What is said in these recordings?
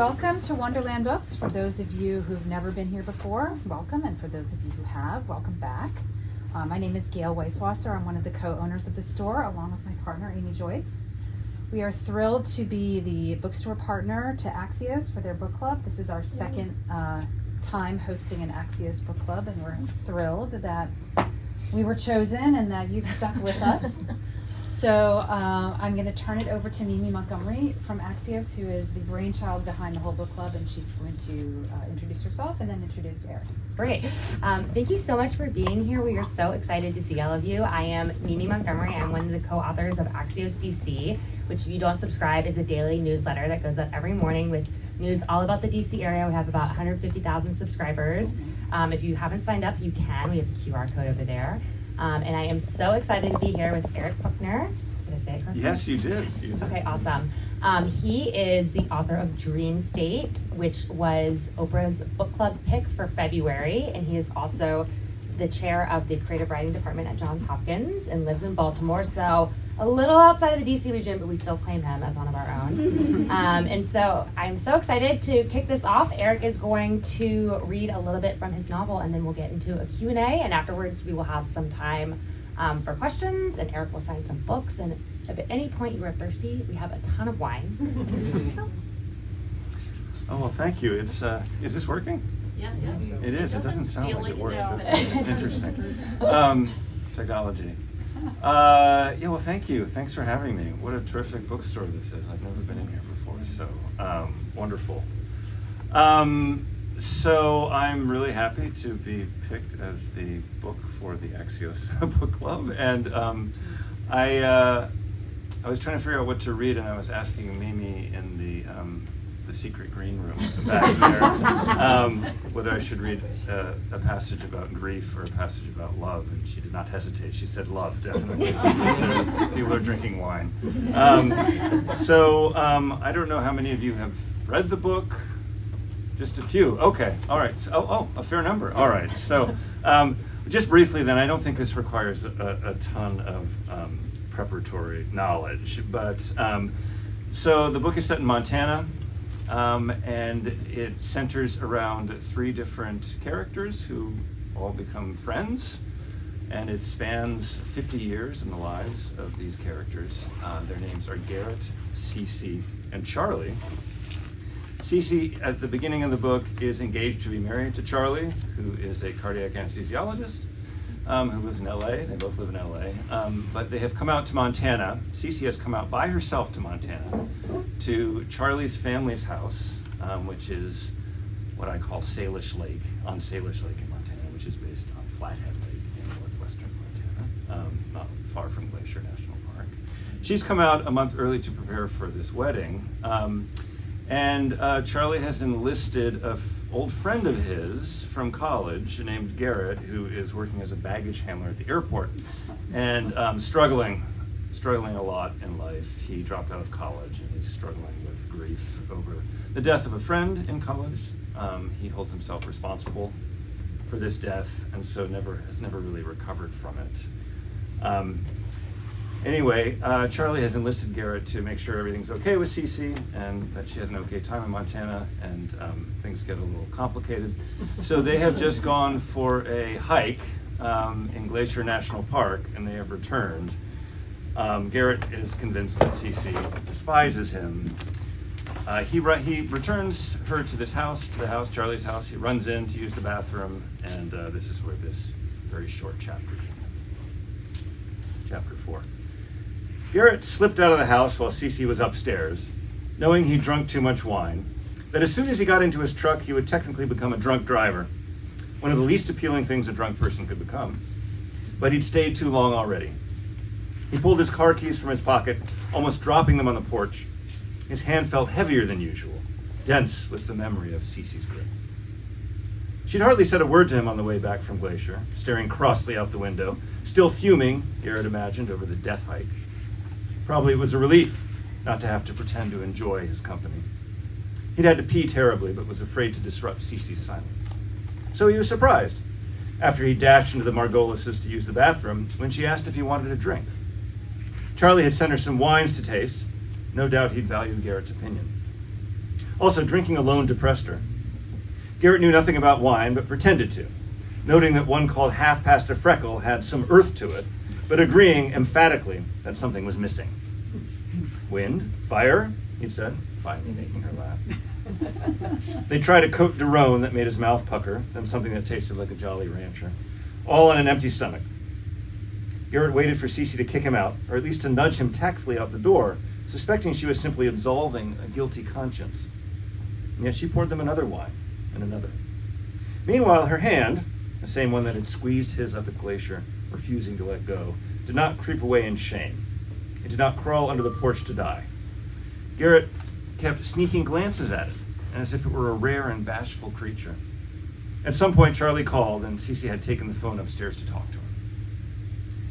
welcome to Wonderland Books. For those of you who've never been here before, welcome, and for those of you who have, welcome back. My name is Gail Weiswasser. I'm one of the co-owners of the store, along with my partner, Amy Joyce. We are thrilled to be the bookstore partner to Axios for their book club. This is our second time hosting an Axios book club, and we're thrilled that we were chosen and that you've stuck with us. So I'm going to turn it over to Mimi Montgomery from Axios, who is the brainchild behind the whole book club, and she's going to introduce herself and then introduce Eric. Great. Thank you so much for being here. We are so excited to see all of you. I am Mimi Montgomery. I'm one of the co-authors of Axios D.C, which, if you don't subscribe, is a daily newsletter that goes up every morning with news all about the D.C. area. We have about 150,000 subscribers. If you haven't signed up, you can. We have the QR code over there. And I am so excited to be here with Eric Puchner. Did I say it correctly? Yes, you did. You did. Okay, awesome. He is the author of Dream State, which was Oprah's book club pick for February, and he is also the chair of the creative writing department at Johns Hopkins and lives in Baltimore. So a little outside of the DC region, but we still claim him as one of our own. And so I'm so excited to kick this off. Eric is going to read a little bit from his novel, and then we'll get into a Q&A, and afterwards we will have some time for questions, and Eric will sign some books, and if at any point you are thirsty, we have a ton of wine. Oh, well, thank you. It's is this working? Yes. It is. It doesn't sound like it works. It's interesting. Technology. Yeah, well, thank you. Thanks for having me. What a terrific bookstore this is. I've never been in here before, so wonderful. So I'm really happy to be picked as the book for the Axios book club, and I was trying to figure out what to read, and I was asking Mimi in the secret green room at the back there whether I should read a passage about grief or a passage about love, and she did not hesitate. She said love, definitely. People are drinking wine. So I don't know how many of you have read the book. Just a few. Okay. All right. So, a fair number. All right. So just briefly then, I don't think this requires a ton of preparatory knowledge, but so the book is set in Montana. And it centers around 3 different characters who all become friends, and it spans 50 years in the lives of these characters. Their names are Garrett, Cece, and Charlie. Cece, at the beginning of the book, is engaged to be married to Charlie, who is a cardiac anesthesiologist, who lives in LA. They both live in LA, but they have come out to Montana. Cece has come out by herself to Montana, to Charlie's family's house, which is what I call Salish Lake, on Salish Lake in Montana, which is based on Flathead Lake in northwestern Montana, not far from Glacier National Park. She's come out a month early to prepare for this wedding, and Charlie has enlisted an old friend of his from college named Garrett, who is working as a baggage handler at the airport, and struggling a lot in life. He dropped out of college, and he's struggling with grief over the death of a friend in college. He holds himself responsible for this death, and so has never really recovered from it. Anyway, Charlie has enlisted Garrett to make sure everything's okay with Cece and that she has an okay time in Montana, and things get a little complicated. So they have just gone for a hike in Glacier National Park, and they have returned. Garrett is convinced that Cece despises him. He returns her to this house, Charlie's house. He runs in to use the bathroom, and this is where this very short chapter begins. Chapter 4. Garrett slipped out of the house while Cece was upstairs, knowing he'd drunk too much wine, that as soon as he got into his truck, he would technically become a drunk driver, one of the least appealing things a drunk person could become. But he'd stayed too long already. He pulled his car keys from his pocket, almost dropping them on the porch. His hand felt heavier than usual, dense with the memory of Cece's grip. She'd hardly said a word to him on the way back from Glacier, staring crossly out the window, still fuming, Garrett imagined, over the death hike. Probably it was a relief not to have to pretend to enjoy his company. He'd had to pee terribly, but was afraid to disrupt Cece's silence. So he was surprised, after he dashed into the Margolises to use the bathroom, when she asked if he wanted a drink. Charlie had sent her some wines to taste. No doubt he'd value Garrett's opinion. Also, drinking alone depressed her. Garrett knew nothing about wine, but pretended to, noting that one called Half Past a Freckle had some earth to it, but agreeing emphatically that something was missing. Wind? Fire? He'd said, finally making her laugh. They tried a Cote de Rhone that made his mouth pucker, then something that tasted like a Jolly Rancher, all on an empty stomach. Garrett waited for Cece to kick him out, or at least to nudge him tactfully out the door, suspecting she was simply absolving a guilty conscience. And yet she poured them another wine, and another. Meanwhile, her hand, the same one that had squeezed his up at Glacier, refusing to let go, did not creep away in shame. It did not crawl under the porch to die. Garrett kept sneaking glances at it, as if it were a rare and bashful creature. At some point, Charlie called, and Cece had taken the phone upstairs to talk to him.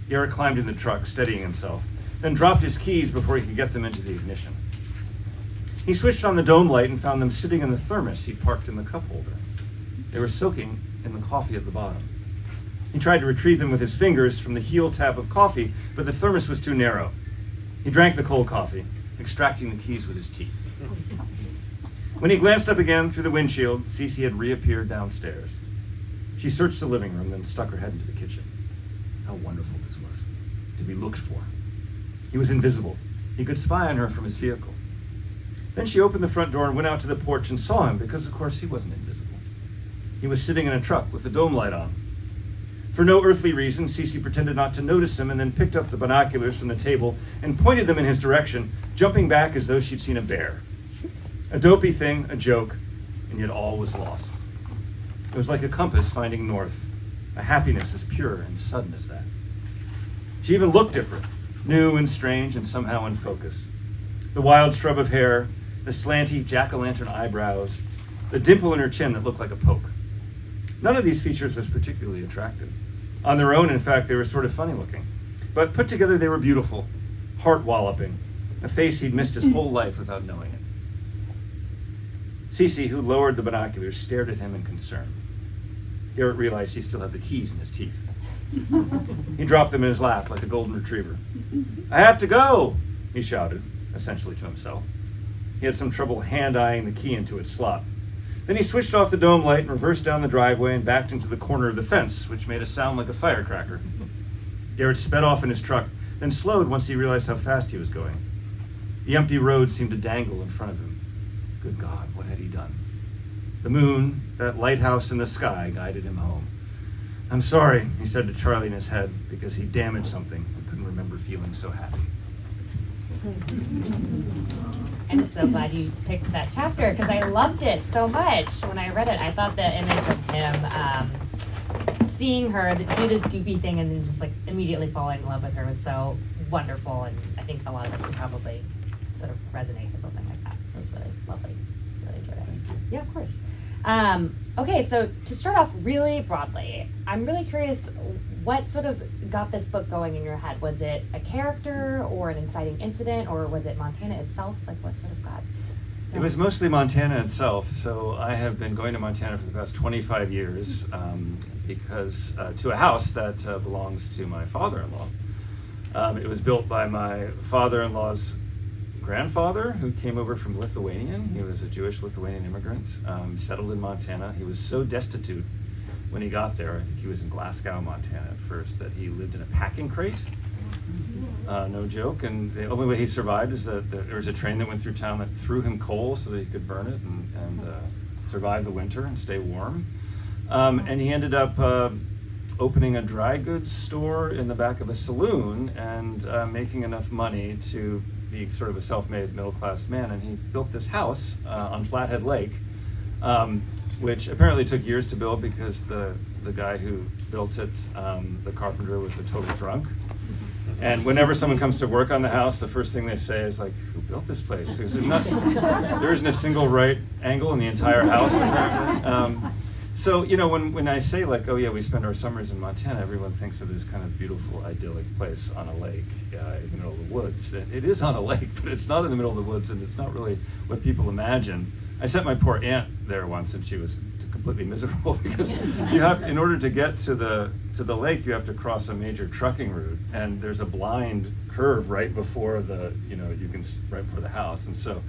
Garrett climbed in the truck, steadying himself, then dropped his keys before he could get them into the ignition. He switched on the dome light and found them sitting in the thermos he'd parked in the cup holder. They were soaking in the coffee at the bottom. He tried to retrieve them with his fingers from the heel tap of coffee, but the thermos was too narrow. He drank the cold coffee, extracting the keys with his teeth. When he glanced up again through the windshield, Cece had reappeared downstairs. She searched the living room, then stuck her head into the kitchen. How wonderful this was, to be looked for. He was invisible. He could spy on her from his vehicle. Then she opened the front door and went out to the porch and saw him, because of course he wasn't invisible. He was sitting in a truck with the dome light on. For no earthly reason, Cece pretended not to notice him and then picked up the binoculars from the table and pointed them in his direction, jumping back as though she'd seen a bear. A dopey thing, a joke, and yet all was lost. It was like a compass finding north, a happiness as pure and sudden as that. She even looked different, new and strange and somehow in focus. The wild shrub of hair, the slanty jack-o'-lantern eyebrows, the dimple in her chin that looked like a poke. None of these features was particularly attractive. On their own, in fact, they were sort of funny looking. But put together, they were beautiful, heart-walloping, a face he'd missed his whole life without knowing it. Cece, who lowered the binoculars, stared at him in concern. Garrett realized he still had the keys in his teeth. He dropped them in his lap like a golden retriever. "I have to go," he shouted, essentially to himself. He had some trouble hand-eyeing the key into its slot. Then he switched off the dome light and reversed down the driveway and backed into the corner of the fence, which made a sound like a firecracker. Garrett sped off in his truck, then slowed once he realized how fast he was going. The empty road seemed to dangle in front of him. Good God, what had he done? The moon, that lighthouse in the sky, guided him home. "I'm sorry," he said to Charlie in his head, because he damaged something and couldn't remember feeling so happy. I'm so glad you picked that chapter because I loved it so much. When I read it, I thought the image of him seeing her do this goofy thing and then just like immediately falling in love with her was so wonderful. And I think a lot of us can probably sort of resonate with something like that. It was really lovely. Really enjoyed it. Yeah, of course. Okay, so to start off really broadly, I'm really curious what sort of got this book going in your head. Was it a character or an inciting incident, or was it Montana itself? Like what sort of got? It was mostly Montana itself. So I have been going to Montana for the past 25 years because to a house that belongs to my father-in-law. It was built by my father-in-law's grandfather, who came over from Lithuania. He was a Jewish Lithuanian immigrant, settled in Montana. He was so destitute when he got there, I think he was in Glasgow, Montana at first, that he lived in a packing crate. No joke. And the only way he survived is that there was a train that went through town that threw him coal so that he could burn it and survive the winter and stay warm. And he ended up opening a dry goods store in the back of a saloon and making enough money to be sort of a self-made middle-class man. And he built this house on Flathead Lake, which apparently took years to build because the guy who built it, the carpenter, was a total drunk. And whenever someone comes to work on the house, the first thing they say is like, "Who built this place?" There isn't a single right angle in the entire house, apparently. So, you know, when I say like, oh yeah, we spend our summers in Montana, everyone thinks of this kind of beautiful, idyllic place on a lake in the middle of the woods. It is on a lake, but it's not in the middle of the woods, and it's not really what people imagine. I sent my poor aunt there once, and she was completely miserable because you have, in order to get to the lake, you have to cross a major trucking route, and there's a blind curve right before right before the house, and so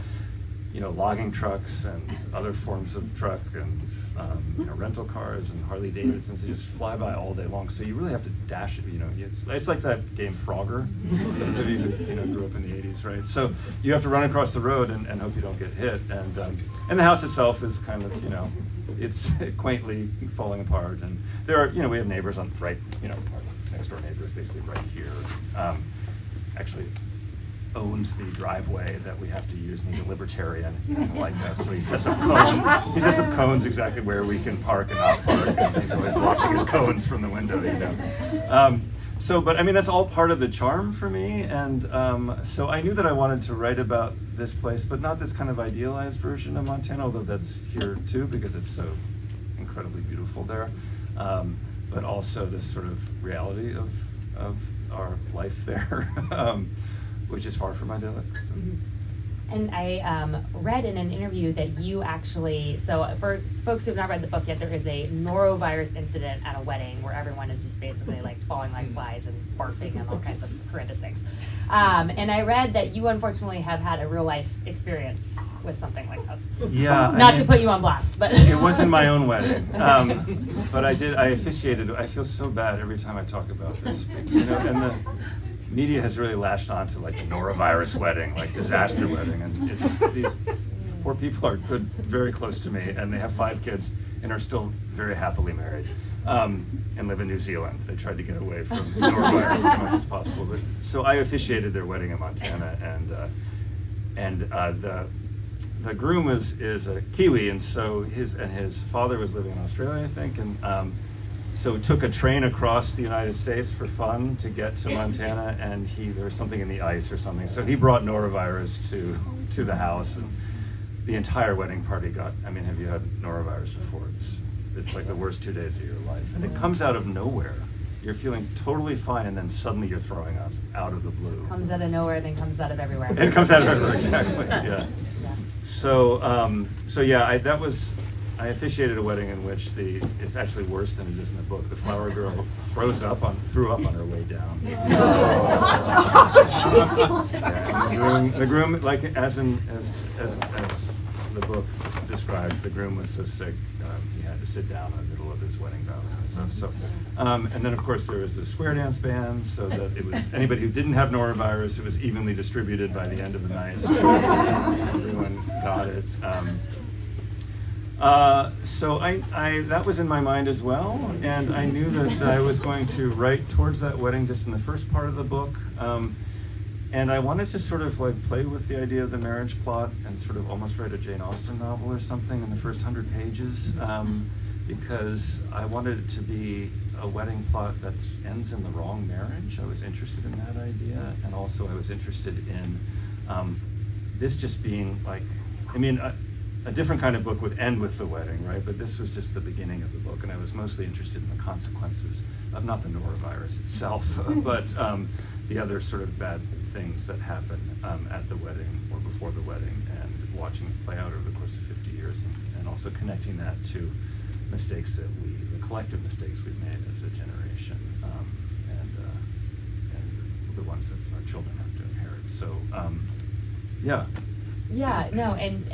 logging trucks and other forms of truck and rental cars and Harley Davidsons. They just fly by all day long. So you really have to dash it. It's like that game Frogger. Those of you who grew up in the '80s, right? So you have to run across the road and hope you don't get hit. And the house itself is kind of it's quaintly falling apart. And there are we have neighbors on our next door neighbors basically right here. Actually owns the driveway that we have to use, and he's a libertarian. He doesn't like us, so he sets up cones. He sets up cones exactly where we can park and not park, and he's always watching his cones from the window. But that's all part of the charm for me, and so I knew that I wanted to write about this place, but not this kind of idealized version of Montana, although that's here too because it's so incredibly beautiful there, but also this sort of reality of our life there. Which is far from idyllic. So. And I read in an interview that you actually, so for folks who have not read the book yet, there is a norovirus incident at a wedding where everyone is just basically like falling like flies and barfing and all kinds of horrendous things. And I read that you unfortunately have had a real life experience with something like this. Yeah. Not to put you on blast, but. It wasn't my own wedding. But I officiated. I feel so bad every time I talk about this. And the media has really latched on to like the norovirus wedding, like disaster wedding, and these poor people are very close to me, and they have 5 kids and are still very happily married, and live in New Zealand. They tried to get away from norovirus as much as possible. So I officiated their wedding in Montana, and the groom is a Kiwi, and so his father was living in Australia, I think, and so we took a train across the United States for fun to get to Montana, and there was something in the ice or something. So he brought norovirus to the house, and the entire wedding party got. Have you had norovirus before? It's like the worst 2 days of your life, and it comes out of nowhere. You're feeling totally fine, and then suddenly you're throwing up out of the blue. Comes out of nowhere, then comes out of everywhere. It comes out of everywhere, exactly. Yeah. So I officiated a wedding in which it's actually worse than it is in the book. The flower girl threw up on her way down. The groom, like as the book describes, the groom was so sick he had to sit down in the middle of his wedding vows and stuff. So, and then of course there was a square dance band, so that it was anybody who didn't have norovirus, it was evenly distributed by the end of the night. So everyone got it. So that was in my mind as well, and I knew that I was going to write towards that wedding just in the first part of the book, and I wanted to sort of like play with the idea of the marriage plot and sort of almost write a Jane Austen novel or something in the first 100 pages, because I wanted it to be a wedding plot that ends in the wrong marriage. I was interested in that idea, and also I was interested in this just being like, a different kind of book would end with the wedding, right? But this was just the beginning of the book, and I was mostly interested in the consequences of not the norovirus itself, but the other sort of bad things that happen at the wedding or before the wedding, and watching it play out over the course of 50 years, and also connecting that to mistakes the collective mistakes we've made as a generation, and the ones that our children have to inherit. So, yeah. Yeah, no, and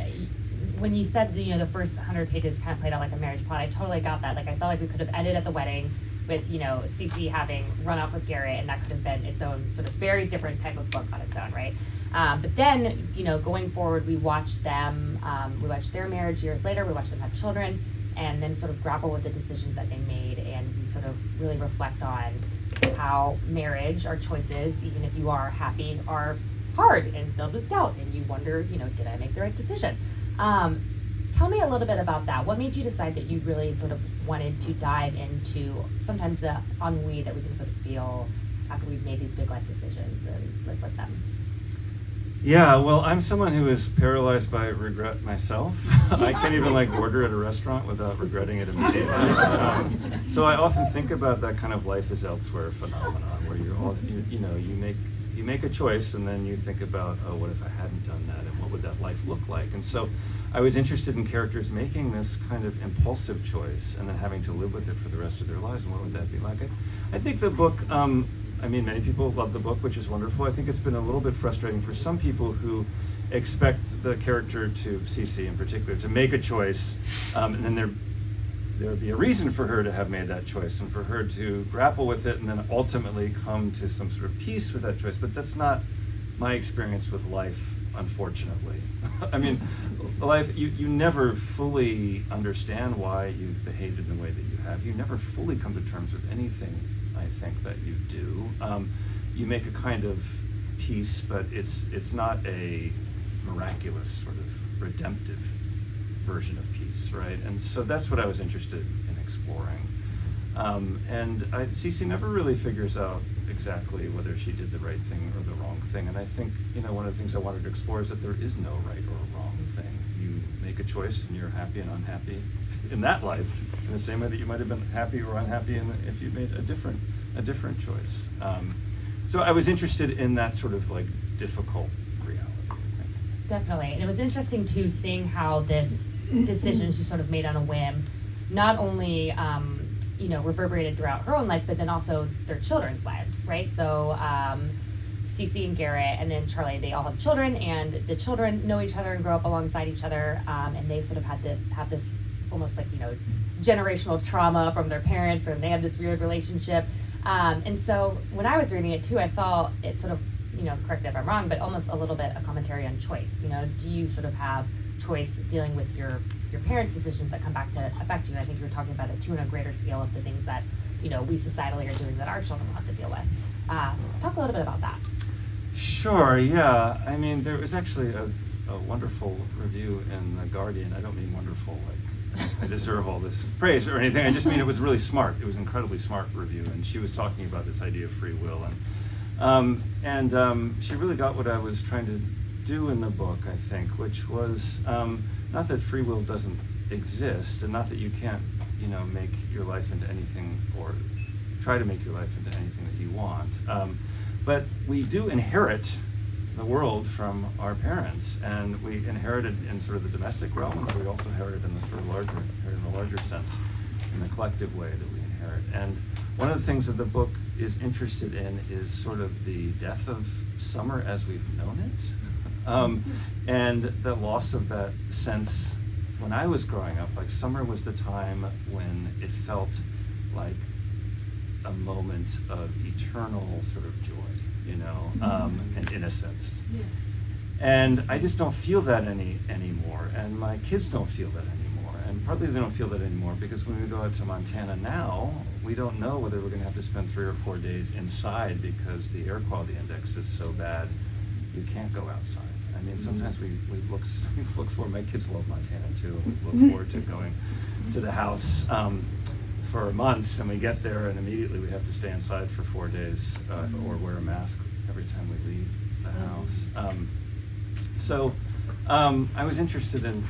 when you said the first 100 pages kind of played out like a marriage plot, I totally got that. Like I felt like we could have ended at the wedding with Cece having run off with Garrett, and that could have been its own sort of very different type of book on its own, right? But then going forward, we watched them. We watched their marriage years later. We watched them have children, and then sort of grapple with the decisions that they made, and we sort of really reflect on how marriage, our choices, even if you are happy, are hard and filled with doubt, and you wonder, did I make the right decision? Tell me a little bit about that. What made you decide that you really sort of wanted to dive into sometimes the ennui that we can sort of feel after we've made these big life decisions and live with them? Yeah, well, I'm someone who is paralyzed by regret myself. I can't even order at a restaurant without regretting it immediately. So I often think about that kind of life is elsewhere phenomenon, where you make a choice, and then you think about, oh, what if I hadn't done that, and what would that life look like? And so I was interested in characters making this kind of impulsive choice and then having to live with it for the rest of their lives, and what would that be like? I think the book I mean, many people love the book, which is wonderful. I think it's been a little bit frustrating for some people who expect the character to, Cece in particular, to make a choice, and then there would be a reason for her to have made that choice and for her to grapple with it and then ultimately come to some sort of peace with that choice. But that's not my experience with life, unfortunately. I mean, life, you never fully understand why you've behaved in the way that you have. You never fully come to terms with anything, I think, that you do. You make a kind of peace, but it's not a miraculous sort of redemptive version of peace, right? And so that's what I was interested in exploring. And Cece never really figures out exactly whether she did the right thing or the wrong thing. And I think, one of the things I wanted to explore is that there is no right or wrong thing. You make a choice and you're happy and unhappy in that life, in the same way that you might have been happy or unhappy if you made a different choice. So I was interested in that sort of like difficult reality, I think. Definitely. And it was interesting too, seeing how this decision she sort of made on a whim, not only reverberated throughout her own life, but then also their children's lives, right? So Cece and Garrett and then Charlie, they all have children, and the children know each other and grow up alongside each other, and they sort of have this almost like generational trauma from their parents, or they have this weird relationship. And so when I was reading it too, I saw it sort of, correct me if I'm wrong, but almost a little bit a commentary on choice. Do you sort of have choice dealing with your parents' decisions that come back to affect you? And I think you're talking about it too on a greater scale of the things that we societally are doing that our children will have to deal with. Talk a little bit about that. Sure, yeah. I mean, there was actually a wonderful review in The Guardian. I don't mean wonderful like I deserve all this praise or anything. I just mean it was really smart. It was an incredibly smart review, and she was talking about this idea of free will, and she really got what I was trying to do in the book, I think, which was not that free will doesn't exist, and not that you can't, make your life into anything or try to make your life into anything that you want, but we do inherit the world from our parents, and we inherit it in sort of the domestic realm, but we also inherit it in the sort of larger sense, in the collective way that we inherit. And one of the things that the book is interested in is sort of the death of summer as we've known it, and the loss of that sense. When I was growing up, like, summer was the time when it felt like a moment of eternal sort of joy, and innocence. Yeah. And I just don't feel that anymore, and my kids don't feel that anymore, and partly they don't feel that anymore because when we go out to Montana now, we don't know whether we're going to have to spend 3 or 4 days inside because the air quality index is so bad you can't go outside. I mean, sometimes we've looked for, my kids love Montana too, we look forward to going to the house for months, and we get there and immediately we have to stay inside for 4 days or wear a mask every time we leave the house. So I was interested in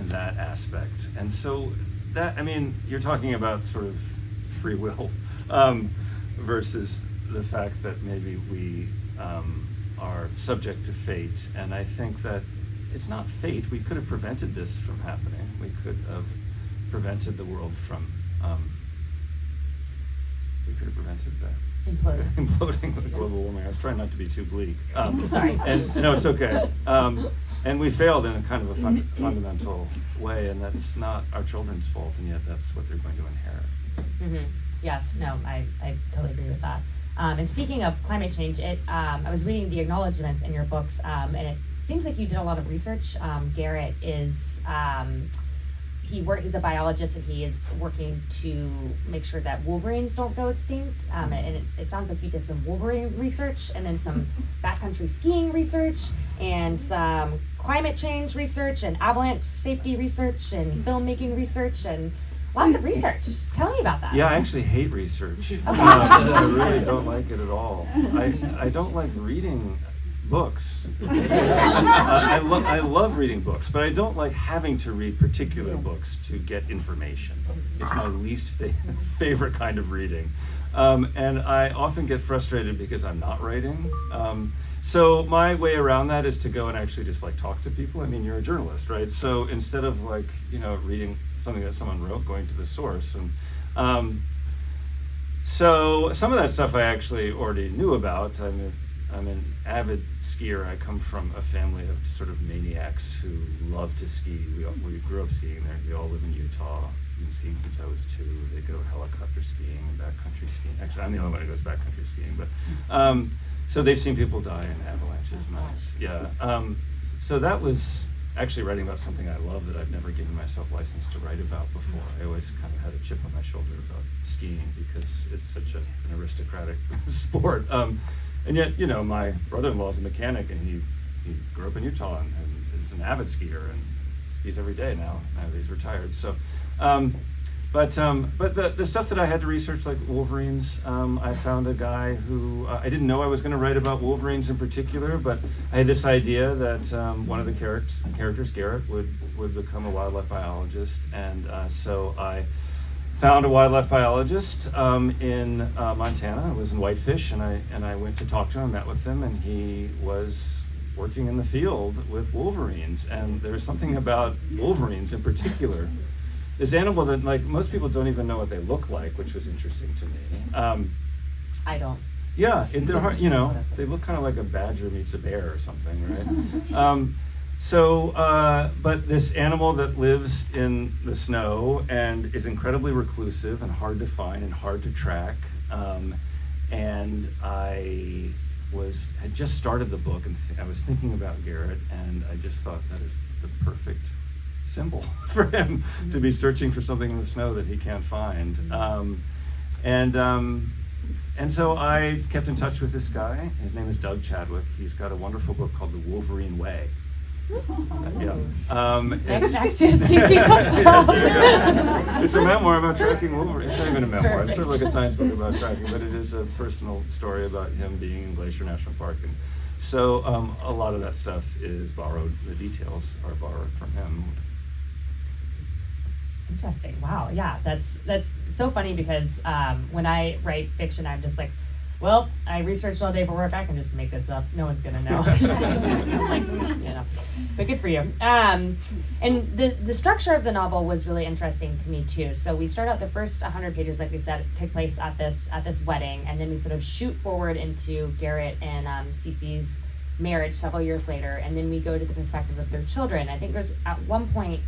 that aspect. And so that, I mean, you're talking about sort of free will versus the fact that maybe we are subject to fate. And I think that it's not fate. We could have prevented this from happening. We could have prevented the world from, we could have prevented the imploding with global warming. I was trying not to be too bleak. Sorry. And no, it's okay. And we failed in a kind of a fundamental way, and that's not our children's fault, and yet that's what they're going to inherit. Mm-hmm. Yes, no, I totally agree with that. And speaking of climate change, I was reading the acknowledgments in your books, and it seems like you did a lot of research. Garrett is, he's a biologist, and he is working to make sure that wolverines don't go extinct. And it sounds like you did some wolverine research, and then some backcountry skiing research, and some climate change research, and avalanche safety research, and filmmaking research, and lots of research. Tell me about that. Yeah, I actually hate research. I really don't like it at all. I don't like reading books. I love reading books, but I don't like having to read particular books to get information. It's my least favorite kind of reading. And I often get frustrated because I'm not writing. So my way around that is to go and actually just like talk to people. I mean, you're a journalist, right? So instead of like, reading something that someone wrote, going to the source. And So some of that stuff I actually already knew about. I'm an avid skier. I come from a family of sort of maniacs who love to ski. We grew up skiing there. We all live in Utah. I've been skiing since I was 2. They go helicopter skiing and backcountry skiing. Actually, I'm the only one who goes backcountry skiing. But so they've seen people die in avalanches. So that was actually writing about something I love that I've never given myself license to write about before. I always kind of had a chip on my shoulder about skiing because it's such an aristocratic sport. And yet, my brother-in-law is a mechanic, and he grew up in Utah and is an avid skier and skis every day now that he's retired. So, but the stuff that I had to research, like Wolverines, I found a guy who I didn't know I was going to write about Wolverines in particular, but I had this idea that one of the characters, Garrett, would become a wildlife biologist, and so I found a wildlife biologist in Montana. I was in Whitefish, and I went to talk to him, met with him, and he was working in the field with wolverines. And there's something about wolverines in particular, this animal that like most people don't even know what they look like, which was interesting to me. I don't. Yeah, they're hard, they look kind of like a badger meets a bear or something, right? But this animal that lives in the snow and is incredibly reclusive and hard to find and hard to track. And I had just started the book, and I was thinking about Garrett, and I just thought that is the perfect symbol for him to be searching for something in the snow that he can't find. And so I kept in touch with this guy. His name is Doug Chadwick. He's got a wonderful book called The Wolverine Way. It's Axios D.C. book club. It's a memoir about tracking Wolverine. It's not even a memoir. It's sort of like a science book about tracking, but it is a personal story about him being in Glacier National Park. And so a lot of that stuff is borrowed. The details are borrowed from him. Interesting. Wow. Yeah, that's so funny because when I write fiction, I'm just like, well, I researched all day for work. I can just make this up. No one's gonna know. But good for you. And the structure of the novel was really interesting to me too. So we start out the first 100 pages, like we said, take place at this wedding, and then we sort of shoot forward into Garrett and Cece's marriage several years later, and then we go to the perspective of their children. I think there's at one point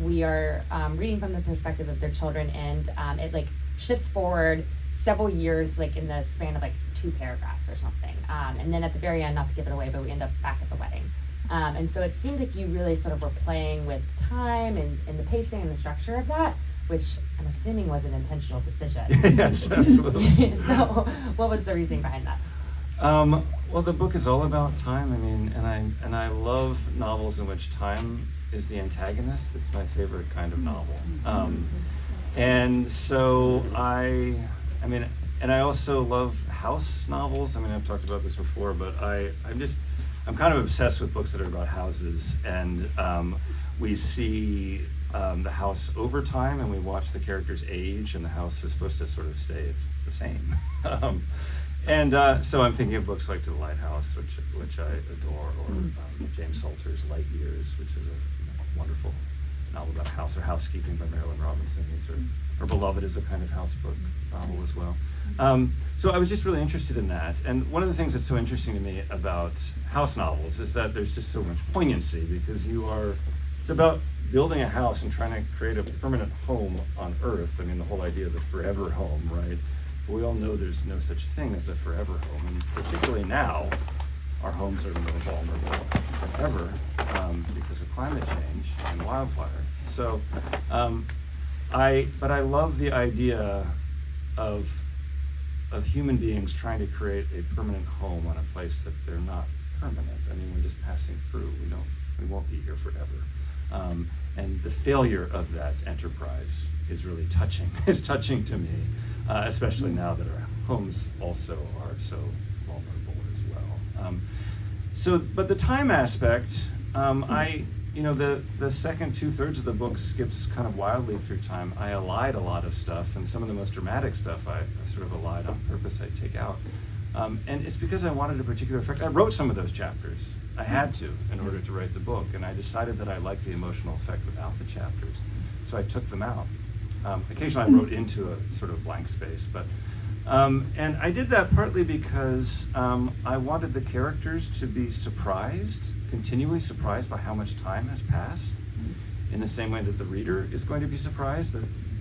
we are reading from the perspective of their children, and it like shifts forward several years, like in the span of like 2 paragraphs or something. And then at the very end, not to give it away, but we end up back at the wedding. And so it seemed like you really sort of were playing with time and the pacing and the structure of that, which I'm assuming was an intentional decision. Yes, absolutely. So what was the reasoning behind that? Well, the book is all about time. I mean, and I love novels in which time is the antagonist. It's my favorite kind of novel. And so I also love house novels. I mean, I've talked about this before, but I'm kind of obsessed with books that are about houses, and we see the house over time, and we watch the characters age, and the house is supposed to sort of stay the same. So I'm thinking of books like The Lighthouse, which I adore, or James Salter's Light Years, which is a wonderful novel about house or housekeeping by Marilyn Robinson. Or Beloved is a kind of house book novel as well. So I was just really interested in that. And one of the things that's so interesting to me about house novels is that there's just so much poignancy, because it's about building a house and trying to create a permanent home on Earth. I mean, the whole idea of the forever home, right? But we all know there's no such thing as a forever home, and particularly now, our homes are more vulnerable than ever because of climate change and wildfires. So, but I love the idea of human beings trying to create a permanent home on a place that they're not permanent. I mean, we're just passing through. We won't be here forever. And the failure of that enterprise is really touching. It's touching to me, especially now that our homes also are so vulnerable as well. But the time aspect, the second 2/3 of the book skips kind of wildly through time. I elide a lot of stuff, and some of the most dramatic stuff I sort of elide on purpose. I take out, and it's because I wanted a particular effect. I wrote some of those chapters. I had to in order to write the book, and I decided that I liked the emotional effect without the chapters, so I took them out. Occasionally I wrote into a sort of blank space, but and I did that partly because I wanted the characters to be surprised, continually surprised by how much time has passed, in the same way that the reader is going to be surprised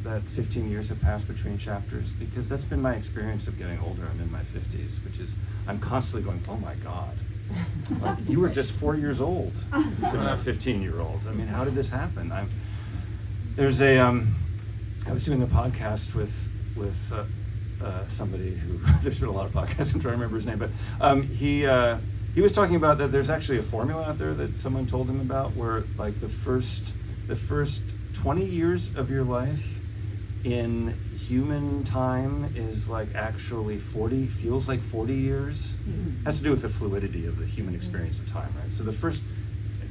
that 15 years have passed between chapters, because that's been my experience of getting older. I'm in my 50s, which is I'm constantly going, oh my God, like, you were just 4 years old to a 15-year-old. I mean, how did this happen? I was doing a podcast with somebody who there's been a lot of podcasts. I'm trying to remember his name, but he was talking about that there's actually a formula out there that someone told him about, where like the first 20 years of your life in human time is like actually feels like 40 years. Has to do with the fluidity of the human experience of time, right? So the first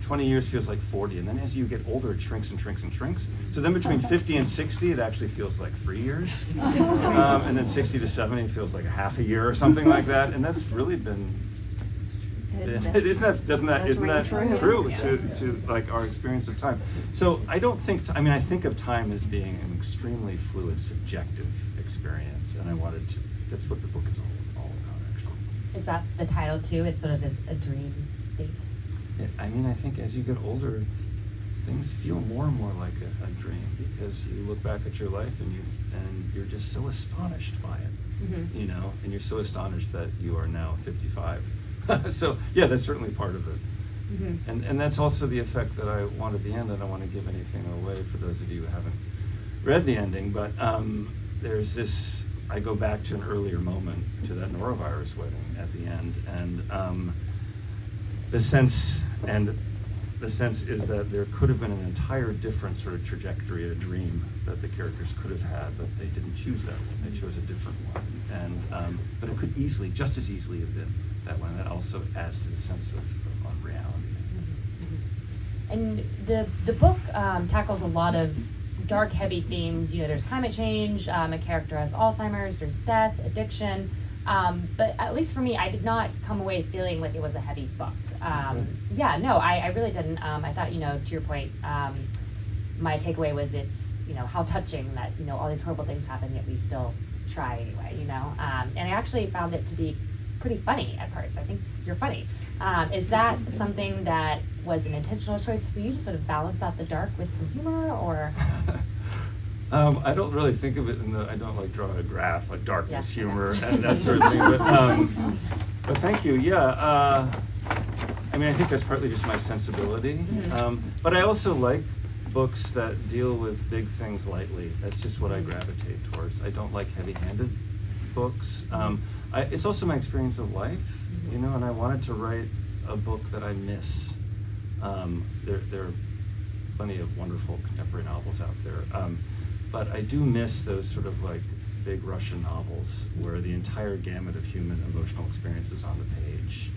20 years feels like 40, and then as you get older, it shrinks and shrinks and shrinks. So then between 50 and 60, it actually feels like 3 years. And then 60 to 70 feels like a half a year or something like that. And that's really been, isn't that true to like our experience of time? So I don't think, I think of time as being an extremely fluid, subjective experience, and that's what the book is all about, actually. Is that the title too? It's sort of this a dream state. I think as you get older, things feel more and more like a dream, because you look back at your life and you're just so astonished by it, and you're so astonished that you are now 55. So yeah, that's certainly part of it. And that's also the effect that I want at the end. I don't want to give anything away for those of you who haven't read the ending, but there's this, I go back to an earlier moment, to that norovirus wedding at the end, and the sense is that there could have been an entire different sort of trajectory, a dream that the characters could have had, but they didn't choose that one. They chose a different one, and but it could just as easily have been that one. That also adds to the sense of unreality. And the book tackles a lot of dark, heavy themes. There's climate change, a character has Alzheimer's, there's death, addiction. But at least for me, I did not come away feeling like it was a heavy book. I really didn't. I thought, to your point, my takeaway was it's, how touching that, all these horrible things happen, yet we still try anyway, and I actually found it to be pretty funny at parts. I think you're funny. Is that something that was an intentional choice for you to sort of balance out the dark with some humor, or? I don't really think of it I don't like draw a graph like darkness, humor, and that sort of thing. But thank you. Yeah. I think that's partly just my sensibility. But I also like books that deal with big things lightly. That's just what I gravitate towards. I don't like heavy-handed books. It's also my experience of life, and I wanted to write a book that I miss. There are plenty of wonderful contemporary novels out there. But I do miss those sort of like big Russian novels where the entire gamut of human emotional experience is on the page.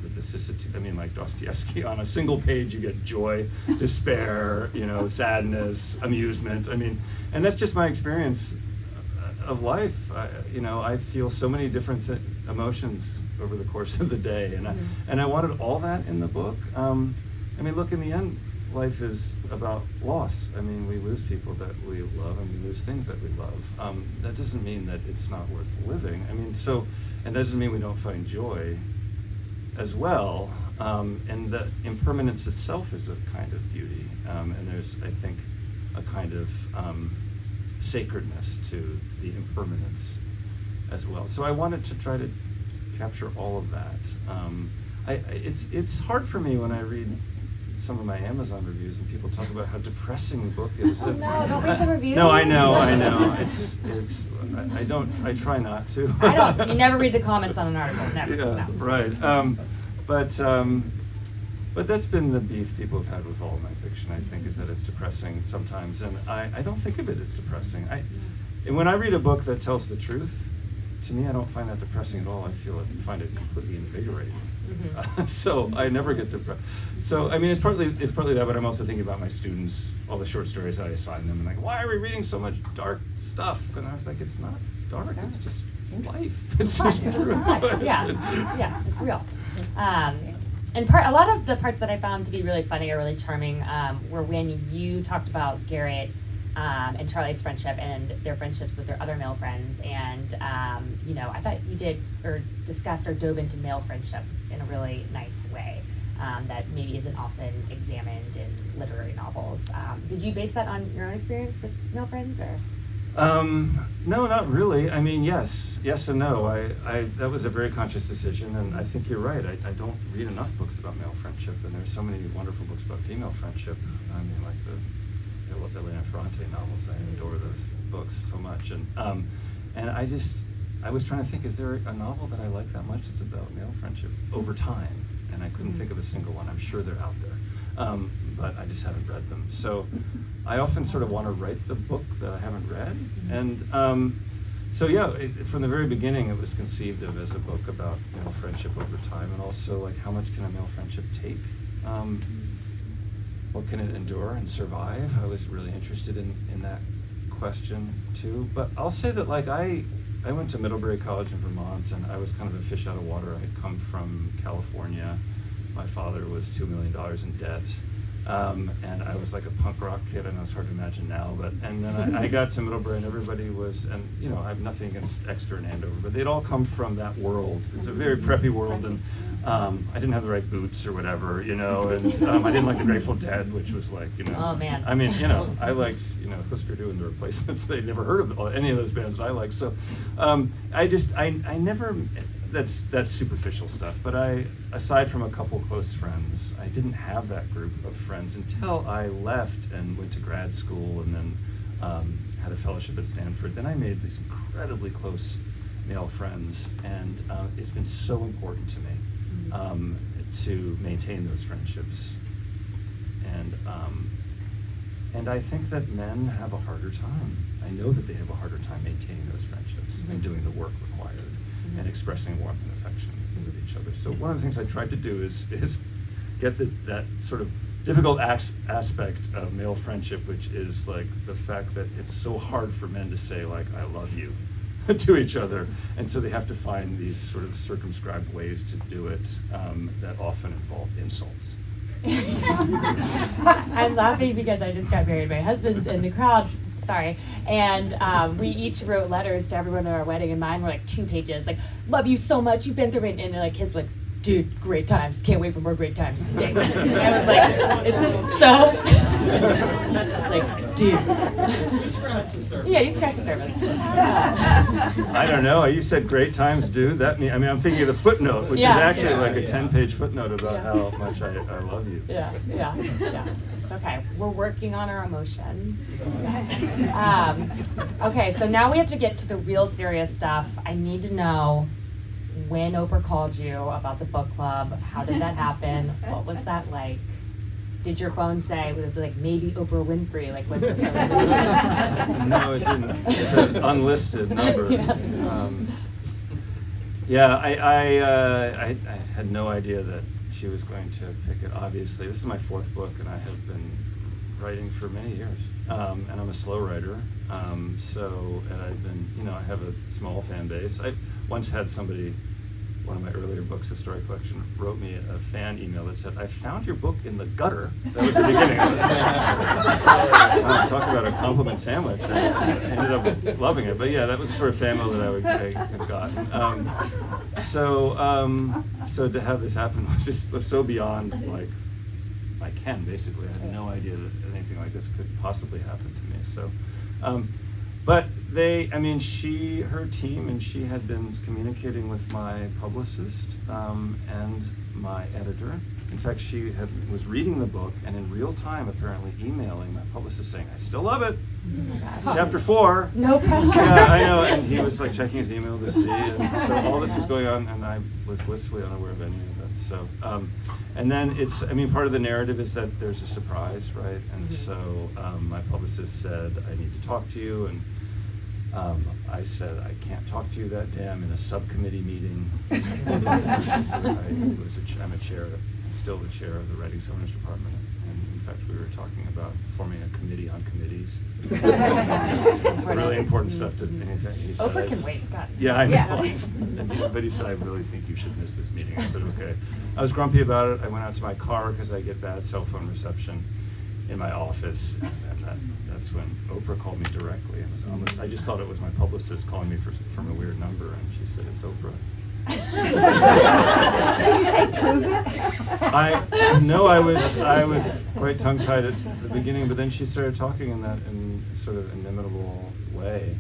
The vicissitude, like Dostoevsky, on a single page you get joy, despair, sadness, amusement. And that's just my experience of life. I feel so many different emotions over the course of the day, and I wanted all that in the book. Look, in the end, life is about loss. We lose people that we love, and we lose things that we love. That doesn't mean that it's not worth living. And that doesn't mean we don't find joy as well. And the impermanence itself is a kind of beauty. And there's, I think, a kind of sacredness to the impermanence as well. So I wanted to try to capture all of that. It's hard for me when I read some of my Amazon reviews and people talk about how depressing the book is. Oh no, don't read the reviews. No, I know. I try not to. You never read the comments on an article, never. Yeah, no. Right. But that's been the beef people have had with all of my fiction, I think, is that it's depressing sometimes, and I don't think of it as depressing. And when I read a book that tells the truth, to me, I don't find that depressing at all. I find it completely invigorating. So I never get depressed. So it's partly that, but I'm also thinking about my students, all the short stories that I assign them, and like, why are we reading so much dark stuff? And I was like, it's not dark. It's just life. It's just true. Yeah, it's real. And a lot of the parts that I found to be really funny or really charming were when you talked about Garrett and Charlie's friendship and their friendships with their other male friends. And, I thought you did or discussed or dove into male friendship in a really nice way that maybe isn't often examined in literary novels. Did you base that on your own experience with male friends, or? No, not really. I mean, yes and no. I that was a very conscious decision, and I think you're right. I don't read enough books about male friendship, and there's so many wonderful books about female friendship. I mean, like the Elena Ferrante novels. I adore those books so much, and I was trying to think, is there a novel that I like that much that's about male friendship over time? And I couldn't think of a single one. I'm sure they're out there, but I just haven't read them. So I often sort of want to write the book that I haven't read. And from the very beginning, it was conceived of as a book about male friendship over time, and also like how much can a male friendship take? What can it endure and survive? I was really interested in that question too. But I'll say that like I went to Middlebury College in Vermont, and I was kind of a fish out of water. I had come from California. My father was $2 million in debt. And I was like a punk rock kid. I know it's hard to imagine now, and then I got to Middlebury, and everybody was, and I have nothing against Exeter and Andover, but they'd all come from that world. It's a very preppy world, and I didn't have the right boots or whatever, and I didn't like the Grateful Dead, which was like, Oh man. I mean, I liked, Husker Du and the Replacements. They'd never heard of any of those bands that I liked, so I never. That's superficial stuff, but aside from a couple close friends, I didn't have that group of friends until I left and went to grad school, and then had a fellowship at Stanford. Then I made these incredibly close male friends, and it's been so important to me to maintain those friendships. And I think that men have a harder time. I know that they have a harder time maintaining those friendships and doing the work required. And expressing warmth and affection with each other. So one of the things I tried to do is get that sort of difficult aspect of male friendship, which is like the fact that it's so hard for men to say like "I love you" to each other, and so they have to find these sort of circumscribed ways to do it that often involve insults. I'm laughing because I just got married. My husband's in the crowd. Sorry. And we each wrote letters to everyone at our wedding, and mine were like 2 pages, like, love you so much, you've been through it. And like his like, dude, great times, can't wait for more great times. Thanks. And I was like, is this so? It's like, dude. You scratched the surface. Yeah, you scratched the surface. I don't know. You said great times, dude. I'm thinking of the footnote, which is actually like a 10-page footnote about how much I love you. Yeah. Okay, we're working on our emotions. Okay, so now we have to get to the real serious stuff. I need to know when Oprah called you about the book club. How did that happen? What was that like? Did your phone say, was it like maybe Oprah Winfrey? Like what? No, it didn't. It's an unlisted number. I had no idea that she was going to pick it. Obviously, this is my 4th book, and I have been writing for many years, and I'm a slow writer. And I've been, I have a small fan base. I once had somebody, one of my earlier books, The Story Collection, wrote me a fan email that said, "I found your book in the gutter." That was the beginning of it. Talk about a compliment sandwich. I ended up loving it. But yeah, that was the sort of fan mail that I had gotten. So to have this happen was just so beyond like I can, basically. I had no idea that anything like this could possibly happen to me. So, but her team, and she had been communicating with my publicist and my editor. In fact, she was reading the book and in real time, apparently emailing my publicist saying, "I still love it. Chapter 4. No pressure. Yeah, I know." And he was like checking his email to see, and so all this was going on, and I was blissfully unaware of any of it. So, and then part of the narrative is that there's a surprise, right? And so my publicist said, "I need to talk to you," and I said, "I can't talk to you that day. I'm in a subcommittee meeting." I'm still the chair of the Writing Seminars Department. And in fact, we were talking about forming a committee on committees. Really important stuff to anything. He said, Oprah can wait. God. Yeah, I know. But he said, "I really think you should miss this meeting." I said, "Okay." I was grumpy about it. I went out to my car because I get bad cell phone reception. in my office, and that's when Oprah called me directly. I just thought it was my publicist calling me from a weird number, and she said, "It's Oprah." Did you say prove it? I was quite tongue-tied at the beginning, but then she started talking in sort of inimitable way,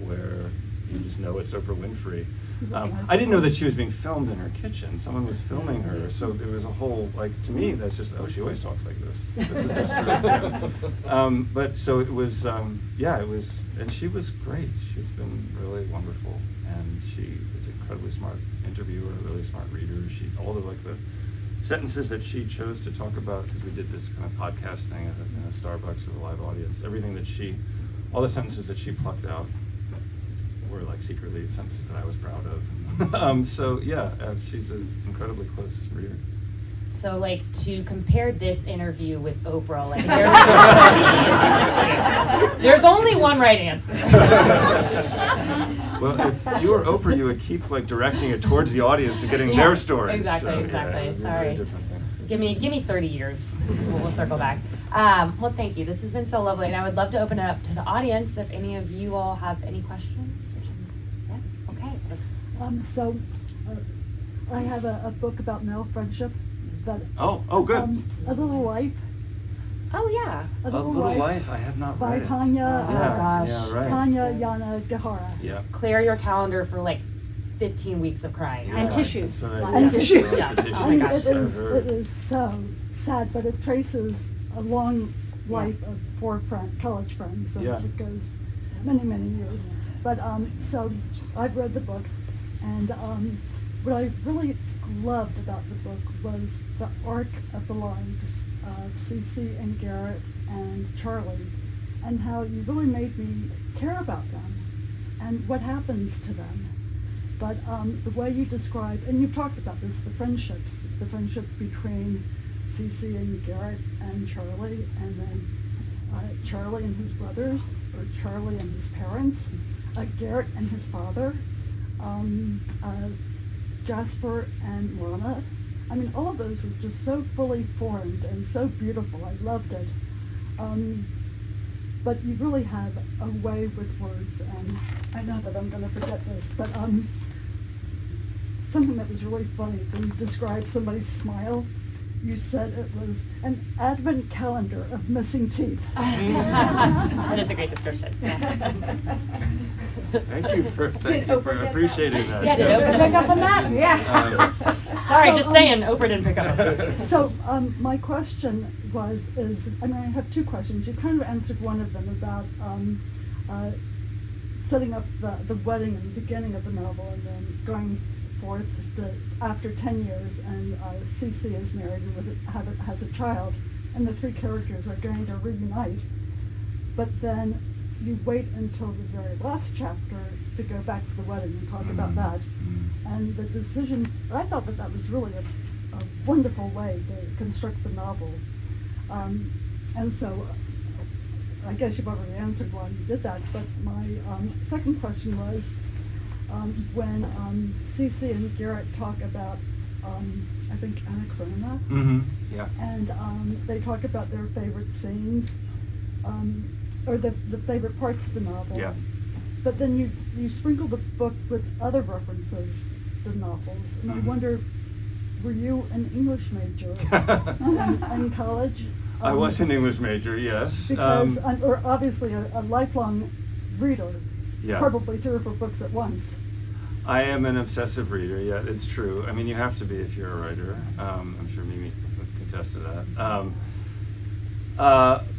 where you just know it's Oprah Winfrey. I didn't know that she was being filmed in her kitchen. Someone was filming her, so it was a whole, to me, that's just, she always talks like this. This is just her. But so it was, it was, and she was great. She's been really wonderful, and she is an incredibly smart interviewer, a really smart reader. All the sentences that she chose to talk about, because we did this kind of podcast thing in a Starbucks with a live audience, all the sentences that she plucked out were secretly sentences that I was proud of. She's an incredibly close reader. So to compare this interview with Oprah, there's only one right answer. Well, if you were Oprah, you would keep directing it towards the audience and getting their stories. Exactly. Sorry. Give me 30 years. We'll circle back. Well, thank you. This has been so lovely, and I would love to open it up to the audience if any of you all have any questions. Yes? Okay. So I have a book about male friendship. That, good. A Little Life. Oh, yeah. A Little Life. I have not by read it. Tanya. Gosh. Yeah, right. Tanya Yanagihara. Yeah. Clear your calendar for 15 weeks of crying. And tissue. And tissue. Oh my gosh. It is so sad, but it traces a long life of 4 college friends, so it goes many, many years. But so I've read the book, and what I really loved about the book was the arc of the lives of CeCe and Garrett and Charlie, and how you really made me care about them and what happens to them. But the way you describe, and you've talked about this, the friendship between CeCe and Garrett and Charlie, and then Charlie and his brothers, or Charlie and his parents, Garrett and his father, Jasper and Lana. I mean, all of those were just so fully formed and so beautiful. I loved it. But you really have a way with words, and I know that I'm going to forget this, but something that was really funny, when you described somebody's smile, you said it was an advent calendar of missing teeth. That is a great description. Thank you for appreciating that. Yeah, did Oprah pick up on that? Yeah. Sorry, just saying, Oprah didn't pick up on that. So my question I have 2 questions. You kind of answered one of them about setting up the wedding and the beginning of the novel, and then going forth after 10 years, and CeCe is married and has a child, and the 3 characters are going to reunite. But then you wait until the very last chapter to go back to the wedding and talk about that. And the decision, I thought that was really a wonderful way to construct the novel. And so I guess you've already answered why you did that, but my second question was, when CeCe and Garrett talk about, I think, Anna Karenina, Yeah. and they talk about their favorite scenes, or the favorite parts of the novel. Yeah. But then you sprinkle the book with other references to novels, and I wonder, were you an English major in college? I was an English major, yes. Because, or obviously a lifelong reader. Yeah. Probably 3 or 4 books at once. I am an obsessive reader, yeah, it's true. I mean, you have to be if you're a writer. I'm sure Mimi would contest to that.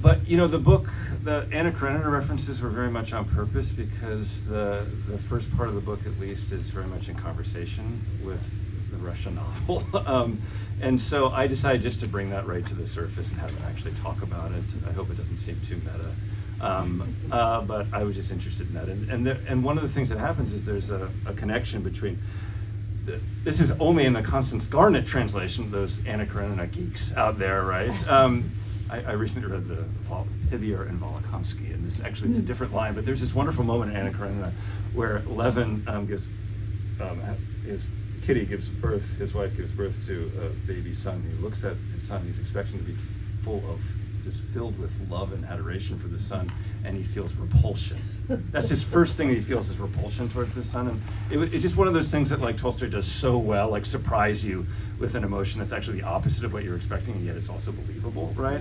But, the book, the Anna Karenina references were very much on purpose, because the first part of the book, at least, is very much in conversation with the Russian novel. And so I decided just to bring that right to the surface and have them actually talk about it. I hope it doesn't seem too meta. But I was just interested in that. And one of the things that happens is there's a connection between, this is only in the Constance Garnett translation, those Anna Karenina geeks out there, right? I recently read the Hivier and Volokhonsky, and this actually, it's a different line, but there's this wonderful moment in Anna Karenina where Levin Kitty gives birth, his wife gives birth to a baby son. He looks at his son, he's expecting to be full of just filled with love and adoration for the sun, and he feels repulsion. That's his first thing he feels, is repulsion towards the sun. And it's just one of those things that like Tolstoy does so well, like surprise you with an emotion that's actually the opposite of what you're expecting, and yet it's also believable, right?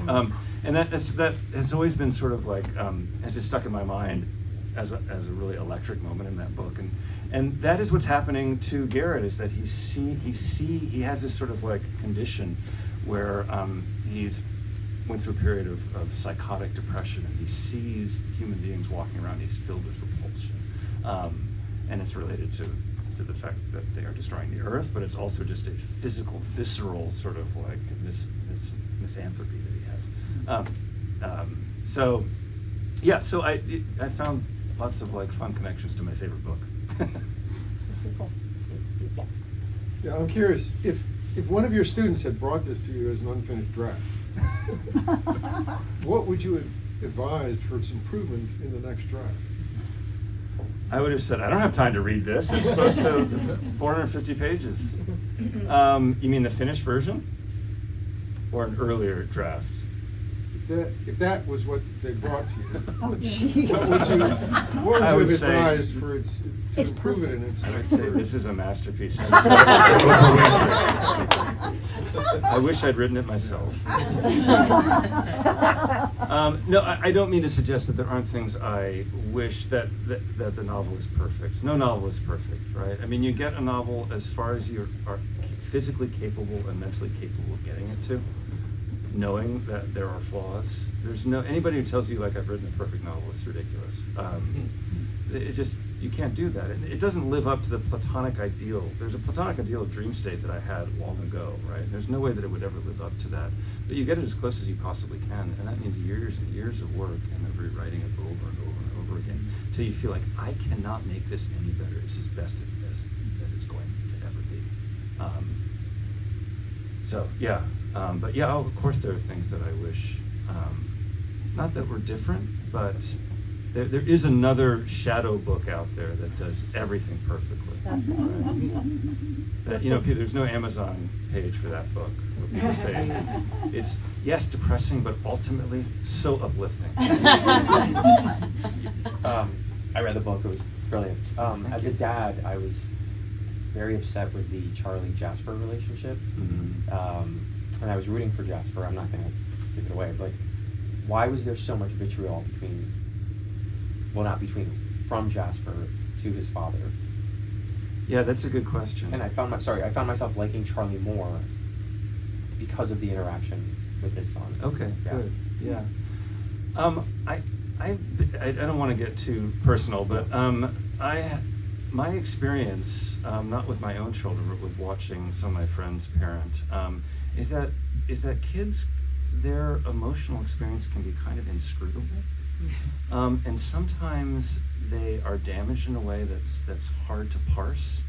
And that has always been sort of like, has just stuck in my mind as a really electric moment in that book. And that is what's happening to Garrett, is that he has this sort of like condition where he's went through a period of psychotic depression, and he sees human beings walking around, he's filled with repulsion. And it's related to the fact that they are destroying the earth, but it's also just a physical, visceral sort of like this misanthropy that he has. So I found lots of like fun connections to my favorite book. Yeah, I'm curious, if one of your students had brought this to you as an unfinished draft, what would you have advised for its improvement in the next draft? I would have said, I don't have time to read this. It's supposed to 450 pages. You mean the finished version? Or an earlier draft? If that was what they brought to you, Oh, jeez. what I would would you say- have advised for its to It's improve it in its? I would say this is a masterpiece. I wish I'd written it myself. No, I don't mean to suggest that there aren't things I wish that the novel is perfect. No novel is perfect, right? I mean, you get a novel as far as you are physically capable and mentally capable of getting it to, knowing that there are flaws. There's anybody who tells you like I've written a perfect novel is ridiculous. You can't do that. It doesn't live up to the platonic ideal. There's a platonic ideal of dream state that I had long ago, right? There's no way that it would ever live up to that. But you get it as close as you possibly can, and that means years and years of work and of rewriting it over and over and over again until you feel like I cannot make this any better. It's as best as it's going to ever be. But yeah, of course there are things that I wish, not that were different, but there is another shadow book out there that does everything perfectly. Right? That, there's no Amazon page for that book. Where people say it's yes, depressing, but ultimately so uplifting. I read the book, it was brilliant. As a dad, I was very upset with the Charlie-Jasper relationship. And I was rooting for Jasper. I'm not going to give it away, but why was there so much vitriol from Jasper to his father? Yeah, that's a good question. And I found myself liking Charlie more because of the interaction with his son. Okay, good. Yeah. I don't want to get too personal, but my experience, not with my own children, but with watching some of my friends parent, is that kids, their emotional experience can be kind of inscrutable. And sometimes they are damaged in a way that's hard to parse,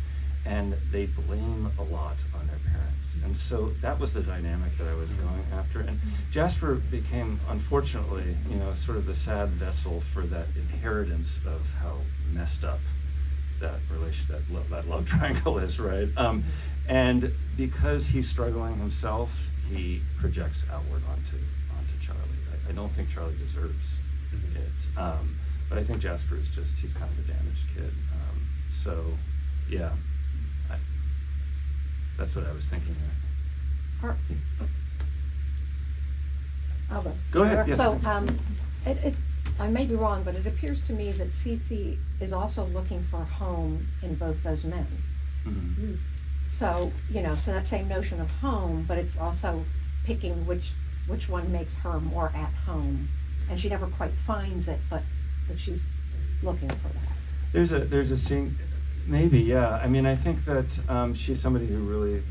and they blame a lot on their parents. And so that was the dynamic that I was going after. And Jasper became, unfortunately, sort of the sad vessel for that inheritance of how messed up that that love triangle is, right? And because he's struggling himself, he projects outward onto Charlie. I don't think Charlie deserves it, but I think Jasper is he's kind of a damaged kid. That's what I was thinking there. I'll go. Go ahead. Yeah. So, I may be wrong, but it appears to me that Cece is also looking for a home in both those men. Mm-hmm. So, so that same notion of home, but it's also picking which one makes her more at home. And she never quite finds it, but that she's looking for that. There's a scene, maybe, yeah. I mean, I think that she's somebody who really,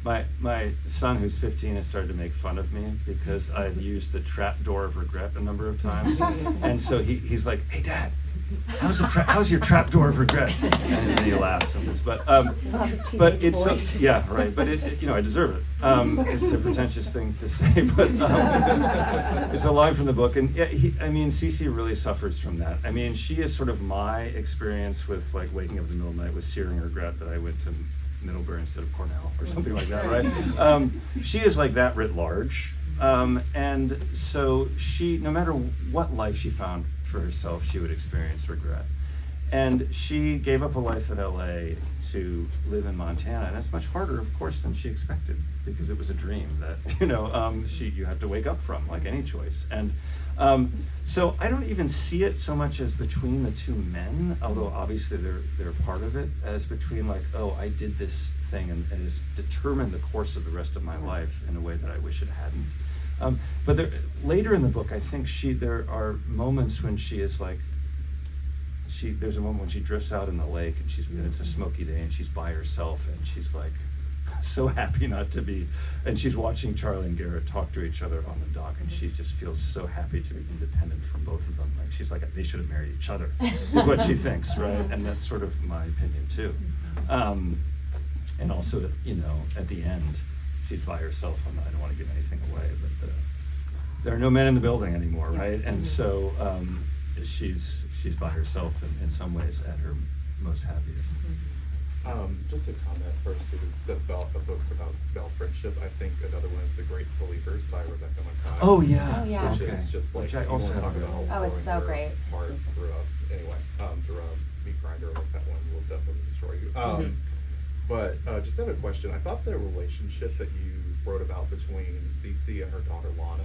my son who's 15 has started to make fun of me because I've used the trap door of regret a number of times. And so he's like, hey Dad, how's your trap door of regret? And then he laughs sometimes. But it's, yeah, right. But I deserve it. It's a pretentious thing to say, but it's a line from the book. And yeah, Cece really suffers from that. I mean, she is sort of my experience with like waking up in the middle of the night with searing regret that I went to Middlebury instead of Cornell or something like that, right? She is like that writ large. And so she, no matter what life she found for herself, she would experience regret. And she gave up a life in LA to live in Montana, and it's much harder, of course, than she expected, because it was a dream that, you have to wake up from, like any choice. And so I don't even see it so much as between the two men, although obviously they're part of it, as between like, oh, I did this thing and it's determined the course of the rest of my life in a way that I wish it hadn't. But later in the book, I think there are moments when she is like, there's a moment when she drifts out in the lake and it's a smoky day and she's by herself and she's like so happy not to be, and she's watching Charlie and Garrett talk to each other on the dock and she just feels so happy to be independent from both of them. Like she's like, they should have married each other, is what she thinks, right? And that's sort of my opinion too. And also, at the end, she's by herself. I don't want to give anything away, but there are no men in the building anymore, right? And so she's by herself in some ways at her most happiest. Just a comment first, it's about a book about friendship. I think another one is The Great Believers by Rebecca McKay. Oh yeah. Oh, yeah. Which Okay. is just like, Which I you also wanna talk have about read. Oh, it's so growing your great. heart through a meat grinder, like that one will definitely destroy you. But just had a question. I thought the relationship that you wrote about between Cece and her daughter Lana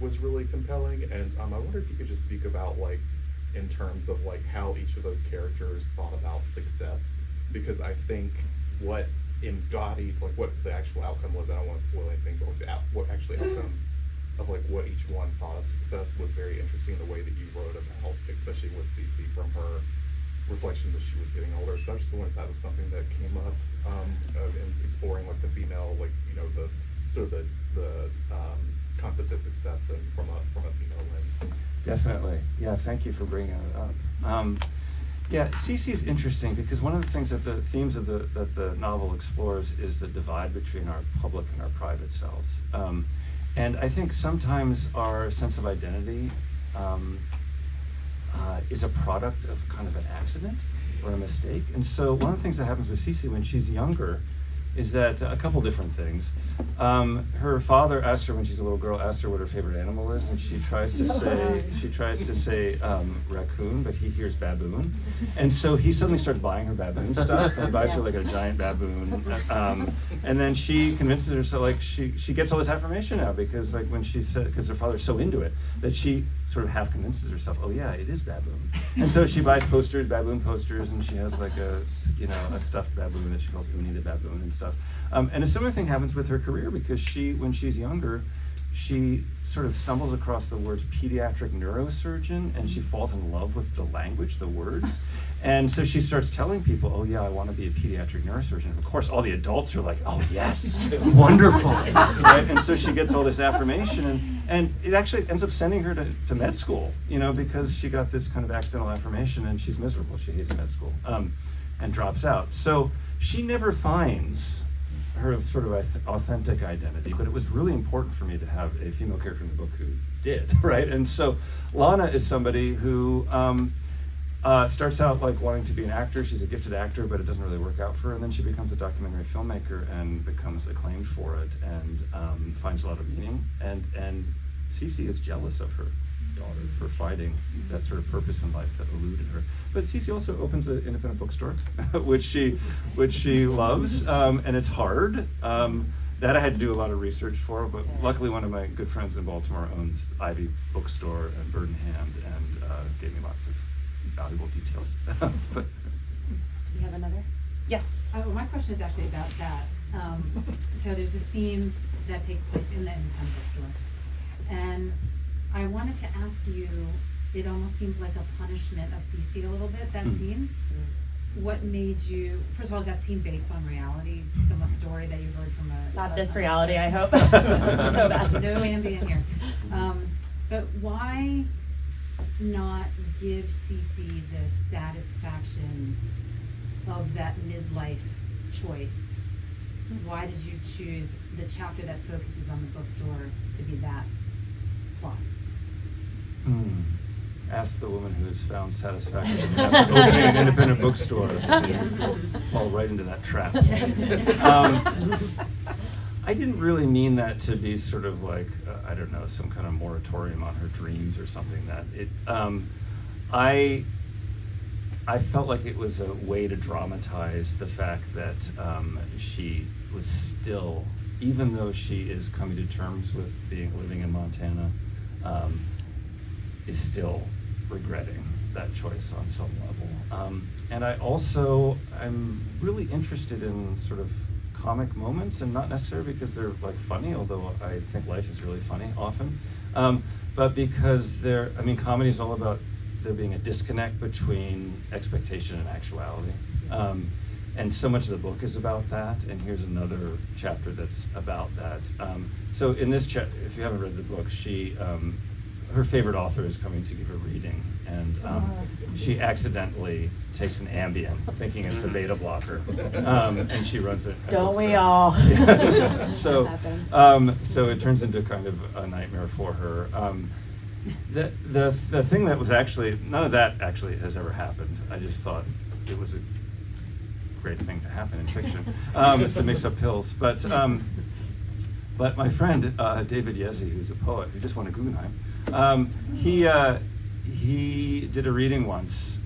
was really compelling, and I wonder if you could just speak about like in terms of like how each of those characters thought about success, because I think what embodied like what the actual outcome was, I don't want to spoil anything, but what actually outcome of like what each one thought of success was very interesting, the way that you wrote about, especially with Cece from her reflections as she was getting older. So I just wondered if that was something that came up in exploring like the female, like the sort of the concept of success and from a female lens. Definitely. Yeah, thank you for bringing it up. Yeah, Cece's interesting because one of the things that the themes of that the novel explores is the divide between our public and our private selves. And I think sometimes our sense of identity is a product of kind of an accident or a mistake. And so one of the things that happens with Cece when she's younger is that a couple different things. Her father asked her when she's a little girl, asked her what her favorite animal is, and she tries to say raccoon, but he hears baboon, and so he suddenly starts buying her baboon stuff, and he buys her like a giant baboon, and then she convinces herself, like she gets all this affirmation now because like when she said, because her father's so into it that she sort of half convinces herself, oh yeah, it is baboon, and so she buys baboon posters, and she has like a stuffed baboon that she calls Uni the baboon and stuff. And a similar thing happens with her career because when she's younger, she sort of stumbles across the words pediatric neurosurgeon and she falls in love with the language, the words. And so she starts telling people, oh yeah, I want to be a pediatric neurosurgeon. And of course, all the adults are like, oh yes, wonderful. Right? And so she gets all this affirmation and it actually ends up sending her to med school, because she got this kind of accidental affirmation and she's miserable. She hates med school and drops out. So she never finds her sort of authentic identity, but it was really important for me to have a female character in the book who did, right? And so Lana is somebody who starts out like wanting to be an actor. She's a gifted actor, but it doesn't really work out for her. And then she becomes a documentary filmmaker and becomes acclaimed for it and finds a lot of meaning. And Cece is jealous of her daughter for finding that sort of purpose in life that eluded her. But Cece also opens an independent bookstore, which she loves, and it's hard. That I had to do a lot of research for, but luckily one of my good friends in Baltimore owns Ivy Bookstore and Bird in Hand and gave me lots of valuable details. But We have another? Yes. Well, my question is actually about that. So there's a scene that takes place in the independent bookstore, and I wanted to ask you, it almost seemed like a punishment of Cece a little bit, that scene. What made you, first of all, is that scene based on reality, some story that you heard from Not this reality, I hope. So bad. No ambient here. But why not give Cece the satisfaction of that midlife choice? Why did you choose the chapter that focuses on the bookstore to be that plot? Ask the woman who has found satisfaction after opening an independent bookstore. Fall right into that trap. I didn't really mean that to be sort of like I don't know, some kind of moratorium on her dreams or something. That it, I felt like it was a way to dramatize the fact that she was still, even though she is coming to terms with living in Montana, is still regretting that choice on some level. And I'm really interested in sort of comic moments, and not necessarily because they're like funny, although I think life is really funny often, but because comedy is all about there being a disconnect between expectation and actuality. And so much of the book is about that, and here's another chapter that's about that. So in this chapter, if you haven't read the book, her favorite author is coming to give a reading, and she accidentally takes an Ambien, thinking it's a beta blocker, and she runs it. Don't we all? So it turns into kind of a nightmare for her. The thing that was actually, none of that actually has ever happened. I just thought it was a great thing to happen in fiction, is to mix up pills. But my friend David Yezi, who's a poet who just won a Guggenheim, he did a reading once.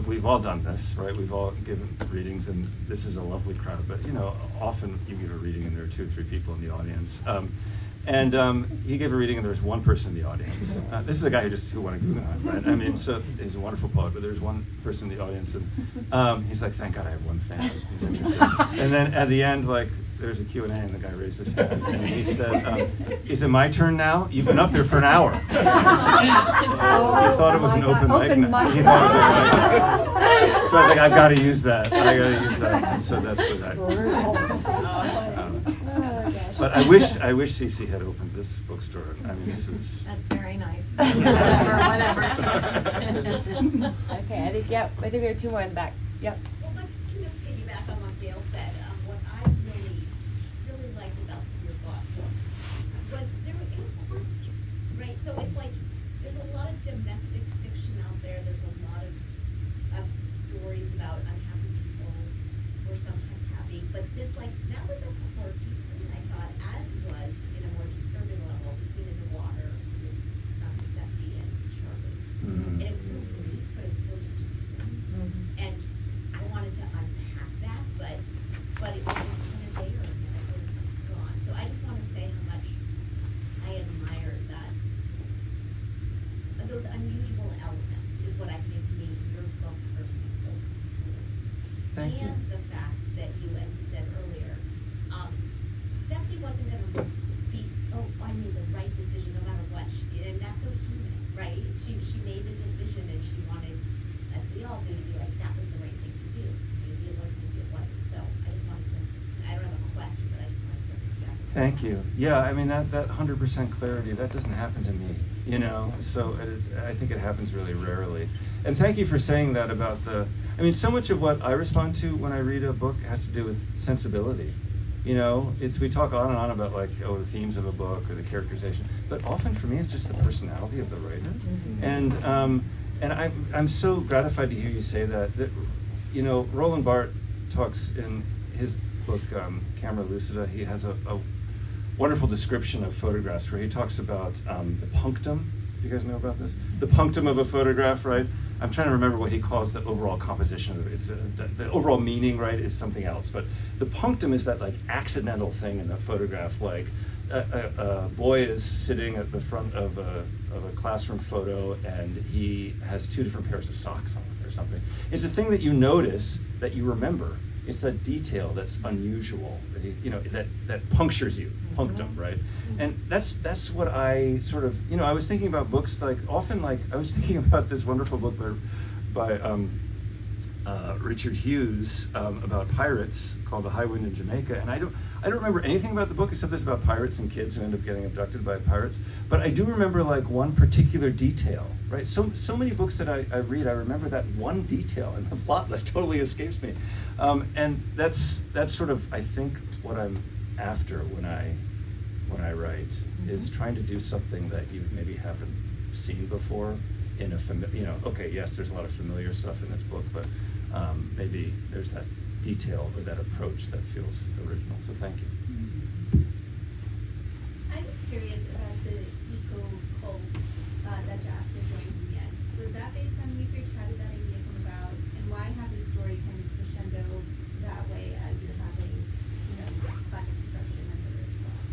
We've all done this, right? We've all given readings, and this is a lovely crowd. But often you give a reading and there are 2 or 3 people in the audience. He gave a reading and there was one person in the audience. This is a guy who won a Guggenheim, right? I mean, so he's a wonderful poet, but there's one person in the audience, and he's like, "Thank God I have one fan who's interested." And then at the end, like, there's a Q&A, and the guy raised his hand, and he said, "Is it my turn now? You've been up there for an hour." He thought it was an open mic. He thought it was an open mic. So I think I've got to use that. And so that's what that. But I wish CC had opened this bookstore. I mean, this is. That's very nice. Whatever. Okay, I think we have 2 more in the back. Yep. Well, if I can just piggyback on what Gail said, what I really liked about some of your books was it was quirky, right? So it's like there's a lot of domestic fiction out there. There's a lot of stories about unhappy people who are sometimes happy, but that was a quirky scene, I thought, as was in a more disturbing level the scene in the water with Ceci and Charlie. Mm-hmm. And it was so brief, but it was so disturbing. And I wanted to unpack that, but it was just kind of there and then it was gone. So I just want to say how much I admired that. Those unusual elements is what I think made your book personally so cool. Thank you. And the fact that you, as you said earlier, Ceci wasn't going to be, the right decision no matter what. And that's so human, right? She made the decision and she wanted, as we all do, to be like, that was the right thing to do. Maybe it wasn't, maybe it wasn't. So I just wanted to, I don't have a question, but I just wanted to. Thank you. Yeah, I mean, that 100% clarity, that doesn't happen to me, so it is, I think it happens really rarely. And thank you for saying that about so much of what I respond to when I read a book has to do with sensibility. We talk on and on about the themes of a book or the characterization, but often for me it's just the personality of the writer. Mm-hmm. And I'm so gratified to hear you say that Roland Barthes talks in his book Camera Lucida. He has a wonderful description of photographs where he talks about the punctum. Do you guys know about this? The punctum of a photograph, right? I'm trying to remember what he calls the overall composition of it. It's the overall meaning, right, is something else. But the punctum is that accidental thing in the photograph, like a boy is sitting at the front of a classroom photo and he has 2 different pairs of socks on or something. It's a thing that you notice, that you remember. It's that detail that's unusual, that punctures you, punctum, right? And that's what I sort of, I was thinking about books I was thinking about this wonderful book by Richard Hughes about pirates called The High Wind in Jamaica, and I don't remember anything about the book except this about pirates and kids who end up getting abducted by pirates. But I do remember one particular detail, right? So many books that I read, I remember that one detail, and the plot totally escapes me. And that's sort of, I think, what I'm after when I write, is trying to do something that you maybe haven't seen before in a okay, yes, there's a lot of familiar stuff in this book, but maybe there's that detail or that approach that feels original. So thank you. I was curious about the that Jasper joins in the end. Was that based on research? How did that idea come about? And why have the story kind of crescendo that way as you're having, fun construction and the rituals?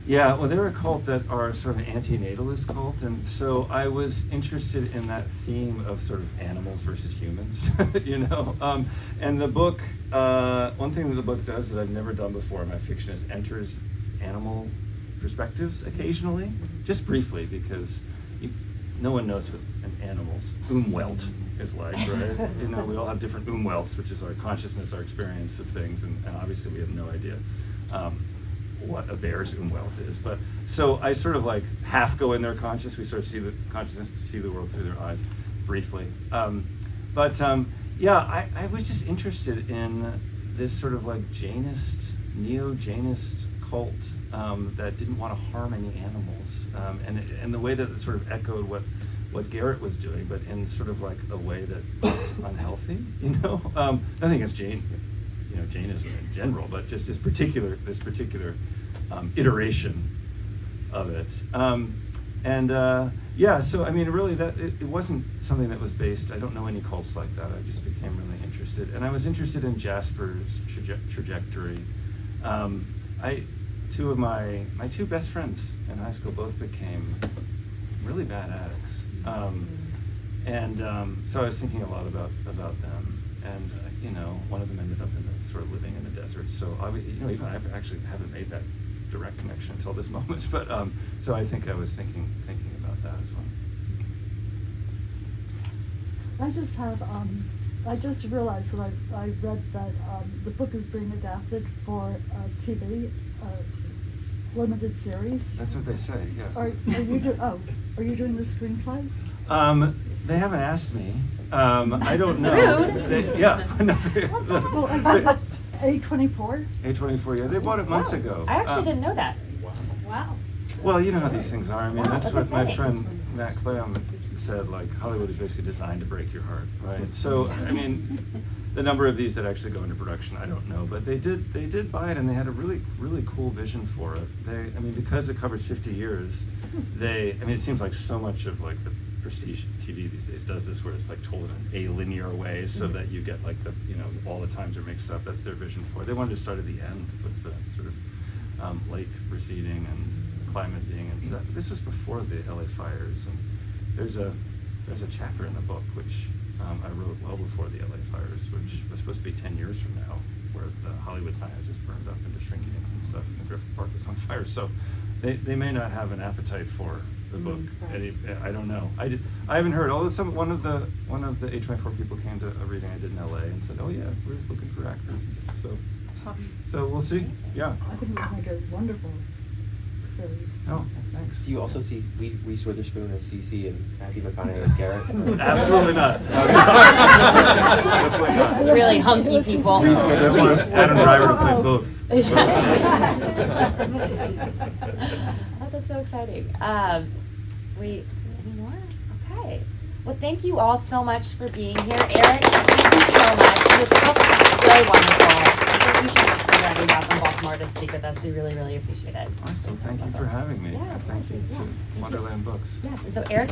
Yeah, well, they're a cult that are sort of antinatalist cult, and so I was interested in that theme of sort of animals versus humans, And the book, one thing that the book does that I've never done before in my fiction is enters animal perspectives occasionally, just briefly, because no one knows what an animal's umwelt is like, right? We all have different umwelts, which is our consciousness, our experience of things, and obviously we have no idea what a bear's umwelt is. But so I sort of like half go in their conscious. We sort of see the consciousness, see the world through their eyes, briefly. Yeah, I was just interested in this sort of like Jainist, neo-Jainist cult that didn't want to harm any animals, and the way that it sort of echoed what Garrett was doing, but in sort of like a way that was unhealthy. Nothing against Jainism in general, but just this particular iteration of it. So I mean, really, that it wasn't something that was based. I don't know any cults like that. I just became really interested, and I was interested in Jasper's trajectory. Two of my two best friends in high school both became really bad addicts, so I was thinking a lot about them, and one of them ended up sort of living in the desert. So even I actually haven't made that direct connection until this moment, but so I think I was thinking about that as well. I just realized that I read that the book is being adapted for TV, limited series. That's what they say, yes. Are you doing the screenplay? They haven't asked me. I don't know. Rude. Yeah. Well, A24? A24, yeah. They bought it months ago. I actually didn't know that. Wow. Well, you know how these things are. I mean, that's what my exciting. friend Matt Cleum said, like, Hollywood is basically designed to break your heart, right? So, I mean, the number of these that actually go into production, I don't know, but they did buy it, and they had a really, really cool vision for it. Because it covers 50 years, it seems like so much of like the prestige TV these days does this, where it's like told in a linear way, so that you get like all the times are mixed up. That's their vision for it. They wanted to start at the end with the sort of lake receding and climate being, and this was before the LA fires. And there's a chapter in the book which I wrote well before the LA fires, which was supposed to be 10 years from now, where the Hollywood sign has just burned up into shrinking inks and stuff, and the Griffith Park was on fire. So they may not have an appetite for the book. Right. I don't know. I haven't heard. Although one of the A24 people came to a reading I did in LA and said, "Oh yeah, we're looking for actors." So we'll see. Yeah. I think it would make a wonderful series. Oh, thanks. Do you also see Reese Witherspoon as CC and Matthew McConaughey as Garrett? Absolutely not. Definitely not. Really hunky people. Reese Witherspoon. Adam Driver to play both. Oh, that's so exciting. Wait, any more? Okay. Well, thank you all so much for being here. Eric, thank you so much. This was really wonderful. I think you should ask for everyone back from Baltimore to speak with us. We really, really appreciate it. Awesome. Thank you for having me. Yeah, Thank you to Wonderland Books. Yes, and so Eric is